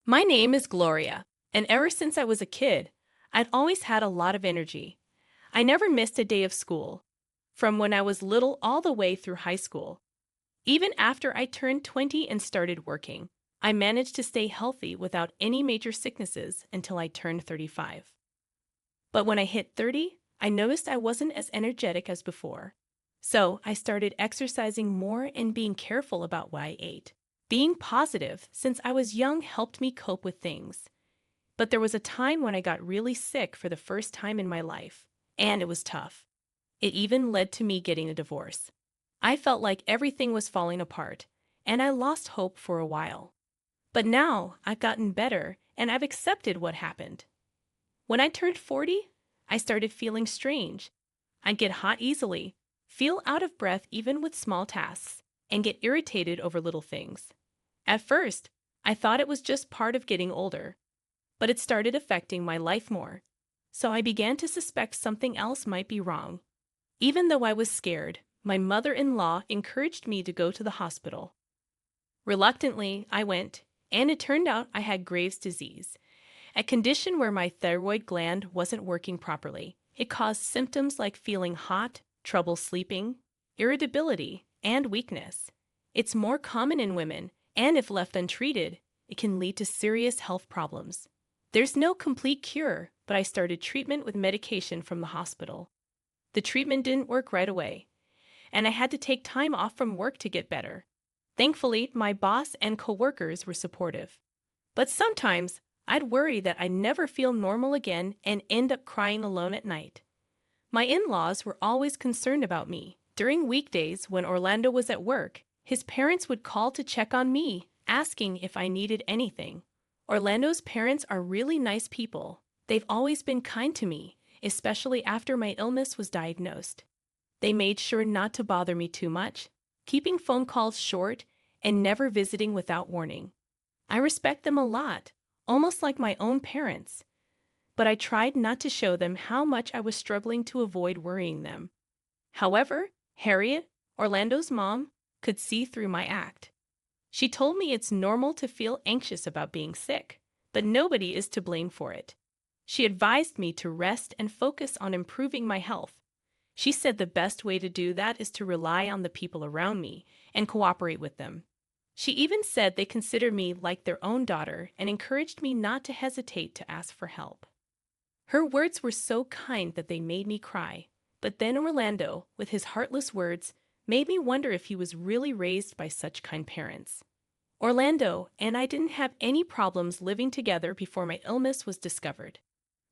My name is Gloria, and ever since I was a kid, I'd always had a lot of energy. I never missed a day of school, from when I was little all the way through high school. Even after I turned 20 and started working, I managed to stay healthy without any major sicknesses until I turned 35. But when I hit 30, I noticed I wasn't as energetic as before. So I started exercising more and being careful about what I ate. Being positive since I was young helped me cope with things. But there was a time when I got really sick for the first time in my life, and it was tough. It even led to me getting a divorce. I felt like everything was falling apart, and I lost hope for a while. But now I've gotten better, and I've accepted what happened. When I turned 40, I started feeling strange. I'd get hot easily, feel out of breath even with small tasks, and get irritated over little things. At first, I thought it was just part of getting older, but it started affecting my life more. So I began to suspect something else might be wrong. Even though I was scared, my mother-in-law encouraged me to go to the hospital. Reluctantly, I went, and it turned out I had Graves' disease, a condition where my thyroid gland wasn't working properly. It caused symptoms like feeling hot, trouble sleeping, irritability, and weakness. It's more common in women, and if left untreated, it can lead to serious health problems. There's no complete cure, but I started treatment with medication from the hospital. The treatment didn't work right away, and I had to take time off from work to get better. Thankfully, my boss and coworkers were supportive. But sometimes, I'd worry that I'd never feel normal again and end up crying alone at night. My in-laws were always concerned about me. During weekdays when Orlando was at work, his parents would call to check on me, asking if I needed anything. Orlando's parents are really nice people. They've always been kind to me, especially after my illness was diagnosed. They made sure not to bother me too much, keeping phone calls short and never visiting without warning. I respect them a lot, almost like my own parents. But I tried not to show them how much I was struggling to avoid worrying them. However, Harriet, Orlando's mom, could see through my act. She told me it's normal to feel anxious about being sick, but nobody is to blame for it. She advised me to rest and focus on improving my health. She said the best way to do that is to rely on the people around me and cooperate with them. She even said they consider me like their own daughter and encouraged me not to hesitate to ask for help. Her words were so kind that they made me cry. But then Orlando, with his heartless words, made me wonder if he was really raised by such kind parents. Orlando and I didn't have any problems living together before my illness was discovered.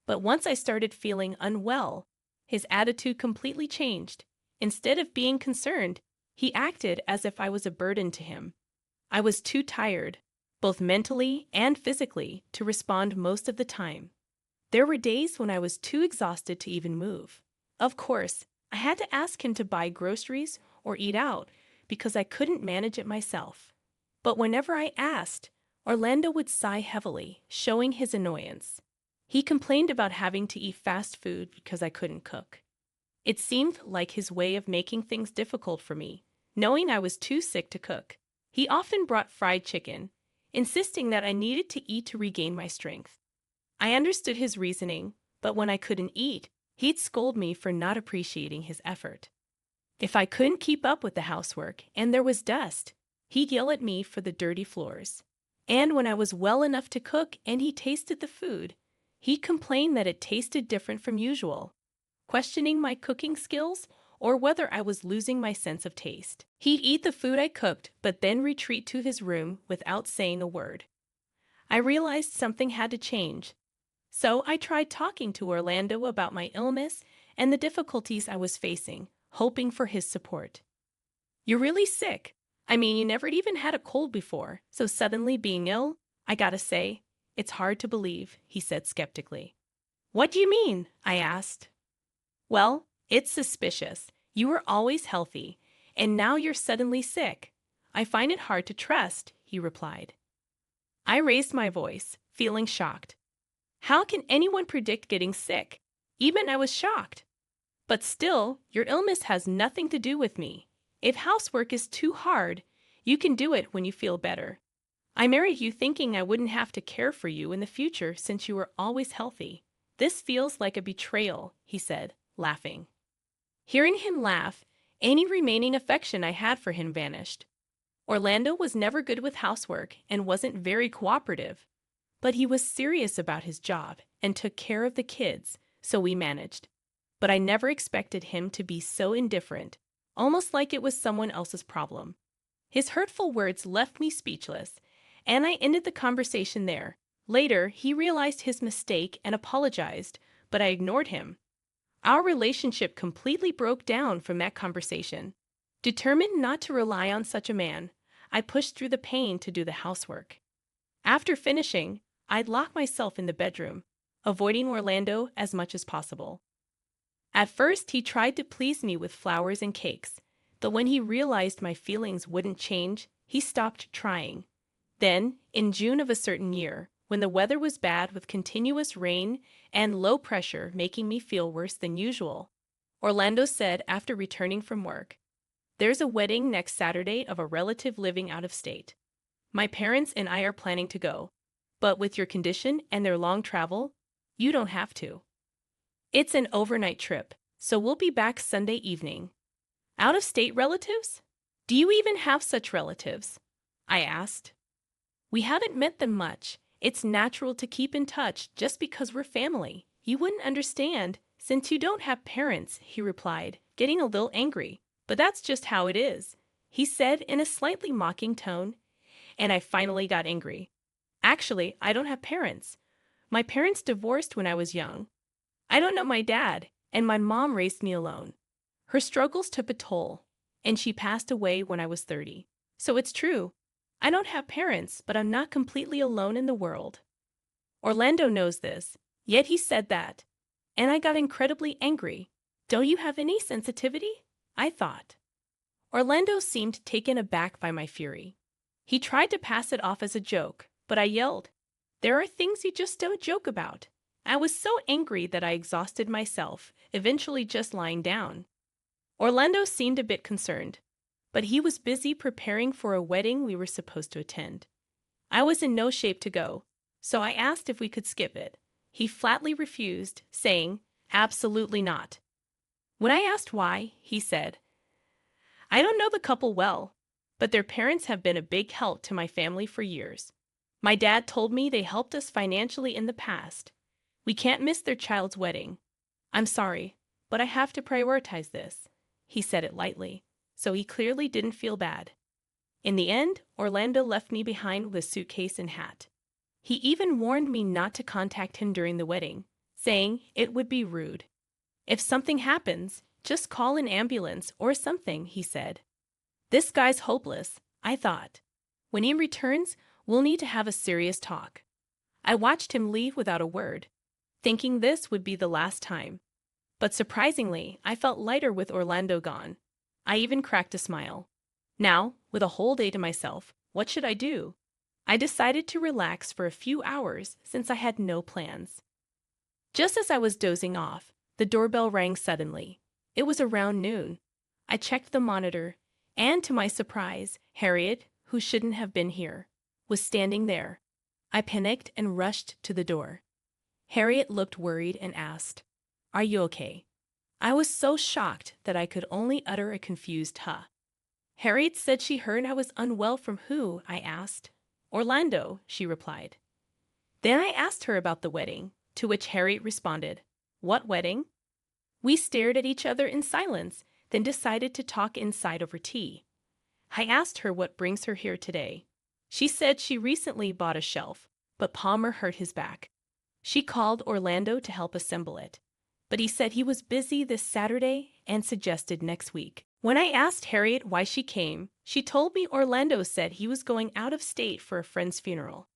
But once I started feeling unwell, his attitude completely changed. Instead of being concerned, he acted as if I was a burden to him. I was too tired, both mentally and physically, to respond most of the time. There were days when I was too exhausted to even move. Of course, I had to ask him to buy groceries or eat out because I couldn't manage it myself. But whenever I asked, Orlando would sigh heavily, showing his annoyance. He complained about having to eat fast food because I couldn't cook. It seemed like his way of making things difficult for me, knowing I was too sick to cook. He often brought fried chicken, insisting that I needed to eat to regain my strength. I understood his reasoning, but when I couldn't eat, he'd scold me for not appreciating his effort. If I couldn't keep up with the housework and there was dust, he'd yell at me for the dirty floors. And when I was well enough to cook and he tasted the food, he'd complain that it tasted different from usual, questioning my cooking skills or whether I was losing my sense of taste. He'd eat the food I cooked, but then retreat to his room without saying a word. I realized something had to change. So I tried talking to Orlando about my illness and the difficulties I was facing, hoping for his support. "You're really sick. I mean, you never even had a cold before, so suddenly being ill, I gotta say, it's hard to believe," he said skeptically. "What do you mean?" I asked. "Well, it's suspicious. You were always healthy, and now you're suddenly sick. I find it hard to trust," he replied. I raised my voice, feeling shocked. How can anyone predict getting sick? Even I was shocked. But still, your illness has nothing to do with me. If housework is too hard, you can do it when you feel better. I married you thinking I wouldn't have to care for you in the future since you were always healthy. This feels like a betrayal, he said, laughing. Hearing him laugh, any remaining affection I had for him vanished. Orlando was never good with housework and wasn't very cooperative, but he was serious about his job and took care of the kids, so we managed. But I never expected him to be so indifferent, almost like it was someone else's problem. His hurtful words left me speechless, and I ended the conversation there. Later, he realized his mistake and apologized, but I ignored him. Our relationship completely broke down from that conversation. Determined not to rely on such a man, I pushed through the pain to do the housework. After finishing, I'd lock myself in the bedroom, avoiding Orlando as much as possible. At first, he tried to please me with flowers and cakes, but when he realized my feelings wouldn't change, he stopped trying. Then, in June of a certain year, when the weather was bad with continuous rain and low pressure making me feel worse than usual, Orlando said after returning from work, "There's a wedding next Saturday of a relative living out of state. My parents and I are planning to go, but with your condition and their long travel, you don't have to. It's an overnight trip, so we'll be back Sunday evening." Out-of-state relatives? Do you even have such relatives? I asked. We haven't met them much. It's natural to keep in touch just because we're family. You wouldn't understand since you don't have parents, he replied, getting a little angry. But that's just how it is, he said in a slightly mocking tone, and I finally got angry. Actually, I don't have parents. My parents divorced when I was young. I don't know my dad, and my mom raised me alone. Her struggles took a toll, and she passed away when I was 30. So it's true. I don't have parents, but I'm not completely alone in the world. Orlando knows this, yet he said that. And I got incredibly angry. Don't you have any sensitivity? I thought. Orlando seemed taken aback by my fury. He tried to pass it off as a joke, but I yelled, "There are things you just don't joke about." I was so angry that I exhausted myself, eventually just lying down. Orlando seemed a bit concerned, but he was busy preparing for a wedding we were supposed to attend. I was in no shape to go, so I asked if we could skip it. He flatly refused, saying, "Absolutely not." When I asked why, he said, "I don't know the couple well, but their parents have been a big help to my family for years. My dad told me they helped us financially in the past. We can't miss their child's wedding. I'm sorry, but I have to prioritize this." He said it lightly, so he clearly didn't feel bad. In the end, Orlando left me behind with a suitcase and hat. He even warned me not to contact him during the wedding, saying it would be rude. "If something happens, just call an ambulance or something," he said. This guy's hopeless, I thought. When he returns, we'll need to have a serious talk. I watched him leave without a word, thinking this would be the last time. But surprisingly, I felt lighter with Orlando gone. I even cracked a smile. Now, with a whole day to myself, what should I do? I decided to relax for a few hours since I had no plans. Just as I was dozing off, the doorbell rang suddenly. It was around noon. I checked the monitor, and to my surprise, Harriet, who shouldn't have been here, was standing there. I panicked and rushed to the door. Harriet looked worried and asked, "Are you okay?" I was so shocked that I could only utter a confused "huh." Harriet said she heard I was unwell from who, I asked. "Orlando," she replied. Then I asked her about the wedding, to which Harriet responded, "What wedding?" We stared at each other in silence, then decided to talk inside over tea. I asked her what brings her here today. She said she recently bought a shelf, but Palmer hurt his back. She called Orlando to help assemble it, but he said he was busy this Saturday and suggested next week. When I asked Harriet why she came, she told me Orlando said he was going out of state for a friend's funeral.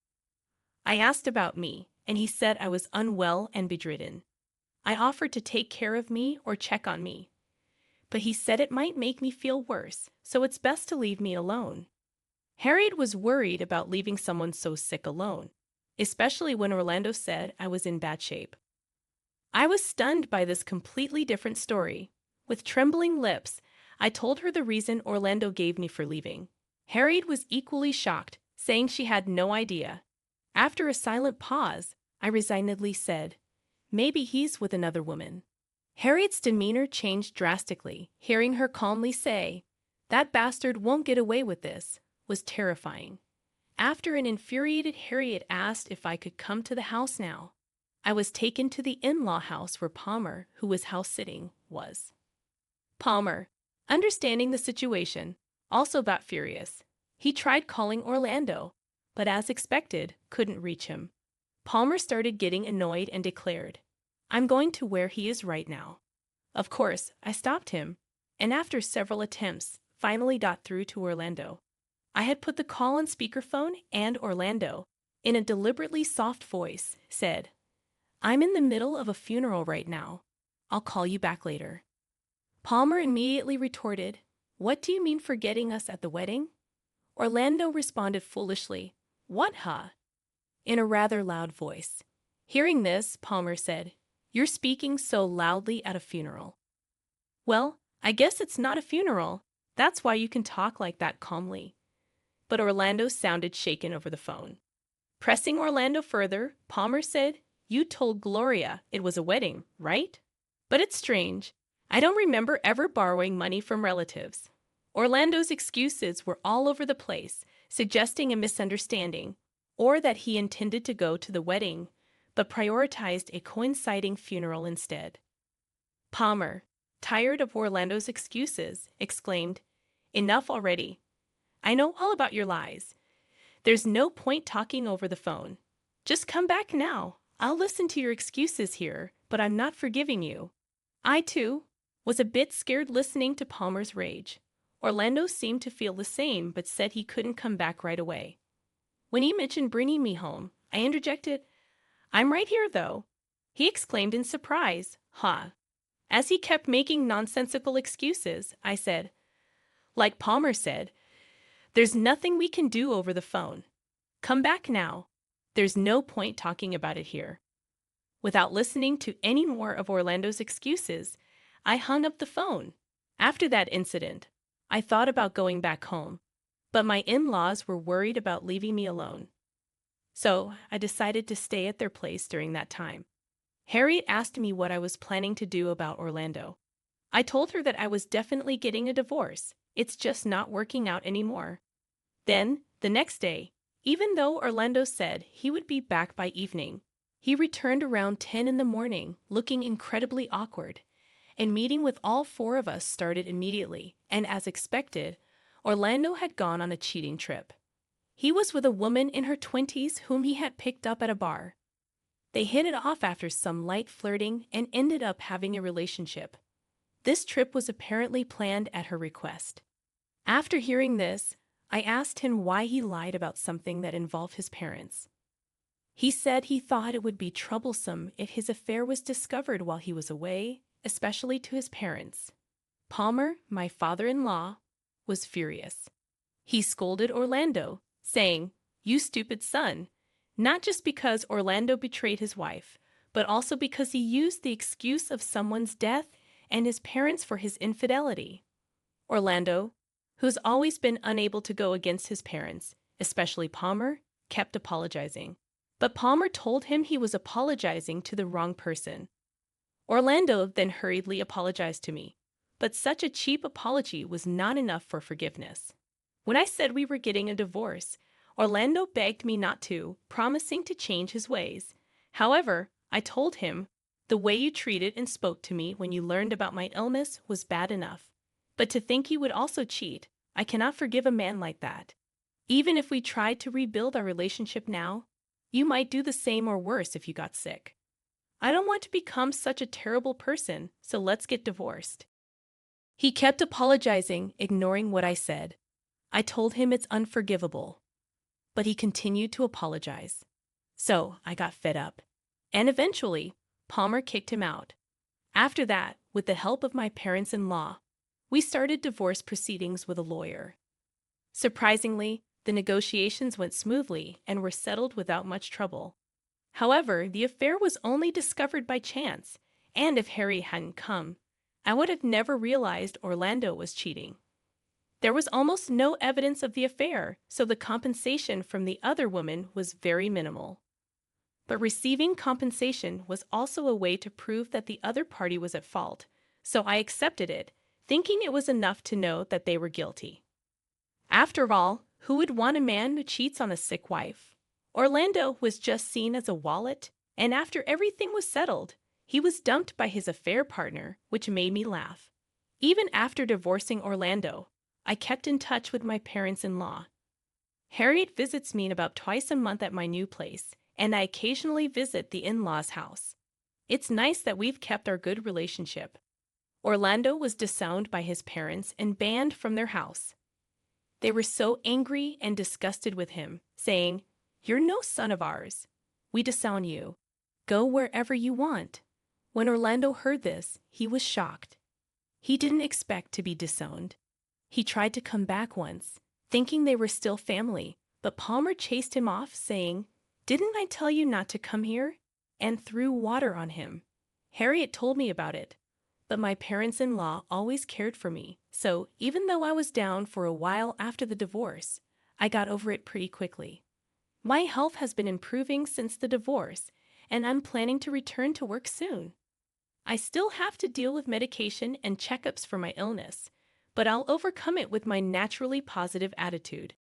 I asked about me, and he said I was unwell and bedridden. I offered to take care of me or check on me, but he said it might make me feel worse, so it's best to leave me alone. Harriet was worried about leaving someone so sick alone, especially when Orlando said I was in bad shape. I was stunned by this completely different story. With trembling lips, I told her the reason Orlando gave me for leaving. Harriet was equally shocked, saying she had no idea. After a silent pause, I resignedly said, "Maybe he's with another woman." Harriet's demeanor changed drastically. Hearing her calmly say, "That bastard won't get away with this," was terrifying. After an infuriated Harriet asked if I could come to the house now, I was taken to the in-law house where Palmer, who was house-sitting, was. Palmer, understanding the situation, also got furious. He tried calling Orlando, but as expected, couldn't reach him. Palmer started getting annoyed and declared, "I'm going to where he is right now." Of course, I stopped him, and after several attempts, finally got through to Orlando. I had put the call on speakerphone, and Orlando, in a deliberately soft voice, said, "I'm in the middle of a funeral right now. I'll call you back later." Palmer immediately retorted, "What do you mean forgetting us at the wedding?" Orlando responded foolishly, "What, huh?" in a rather loud voice. Hearing this, Palmer said, "You're speaking so loudly at a funeral." "Well, I guess it's not a funeral. That's why you can talk like that calmly." But Orlando sounded shaken over the phone. Pressing Orlando further, Palmer said, "You told Gloria it was a wedding, right? But it's strange. I don't remember ever borrowing money from relatives." Orlando's excuses were all over the place, suggesting a misunderstanding, or that he intended to go to the wedding, but prioritized a coinciding funeral instead. Palmer, tired of Orlando's excuses, exclaimed, "Enough already. I know all about your lies. There's no point talking over the phone. Just come back now. I'll listen to your excuses here, but I'm not forgiving you." I, too, was a bit scared listening to Palmer's rage. Orlando seemed to feel the same, but said he couldn't come back right away. When he mentioned bringing me home, I interjected, "I'm right here, though." He exclaimed in surprise, "Huh." As he kept making nonsensical excuses, I said, "Like Palmer said, there's nothing we can do over the phone. Come back now. There's no point talking about it here." Without listening to any more of Orlando's excuses, I hung up the phone. After that incident, I thought about going back home, but my in-laws were worried about leaving me alone. So I decided to stay at their place during that time. Harriet asked me what I was planning to do about Orlando. I told her that I was definitely getting a divorce. It's just not working out anymore. Then, the next day, even though Orlando said he would be back by evening, he returned around 10 in the morning, looking incredibly awkward, and meeting with all four of us started immediately, and as expected, Orlando had gone on a cheating trip. He was with a woman in her 20s whom he had picked up at a bar. They hit it off after some light flirting and ended up having a relationship. This trip was apparently planned at her request. After hearing this, I asked him why he lied about something that involved his parents. He said he thought it would be troublesome if his affair was discovered while he was away, especially to his parents. Palmer, my father-in-law, was furious. He scolded Orlando, saying, "You stupid son," not just because Orlando betrayed his wife, but also because he used the excuse of someone's death and his parents for his infidelity. Orlando, who's always been unable to go against his parents, especially Palmer, kept apologizing. But Palmer told him he was apologizing to the wrong person. Orlando then hurriedly apologized to me, but such a cheap apology was not enough for forgiveness. When I said we were getting a divorce, Orlando begged me not to, promising to change his ways. However, I told him, "The way you treated and spoke to me when you learned about my illness was bad enough. But to think he would also cheat, I cannot forgive a man like that. Even if we tried to rebuild our relationship now, you might do the same or worse if you got sick. I don't want to become such a terrible person, so let's get divorced." He kept apologizing, ignoring what I said. I told him it's unforgivable, but he continued to apologize. So I got fed up, and eventually, Palmer kicked him out. After that, with the help of my parents-in-law, we started divorce proceedings with a lawyer. Surprisingly, the negotiations went smoothly and were settled without much trouble. However, the affair was only discovered by chance, and if Harry hadn't come, I would have never realized Orlando was cheating. There was almost no evidence of the affair, so the compensation from the other woman was very minimal. But receiving compensation was also a way to prove that the other party was at fault, so I accepted it, thinking it was enough to know that they were guilty. After all, who would want a man who cheats on a sick wife? Orlando was just seen as a wallet, and after everything was settled, he was dumped by his affair partner, which made me laugh. Even after divorcing Orlando, I kept in touch with my parents-in-law. Harriet visits me about twice a month at my new place, and I occasionally visit the in-laws' house. It's nice that we've kept our good relationship. Orlando was disowned by his parents and banned from their house. They were so angry and disgusted with him, saying, "You're no son of ours. We disown you. Go wherever you want." When Orlando heard this, he was shocked. He didn't expect to be disowned. He tried to come back once, thinking they were still family, but Palmer chased him off, saying, "Didn't I tell you not to come here?" and threw water on him. Harriet told me about it, but my parents-in-law always cared for me, so even though I was down for a while after the divorce, I got over it pretty quickly. My health has been improving since the divorce, and I'm planning to return to work soon. I still have to deal with medication and checkups for my illness, but I'll overcome it with my naturally positive attitude.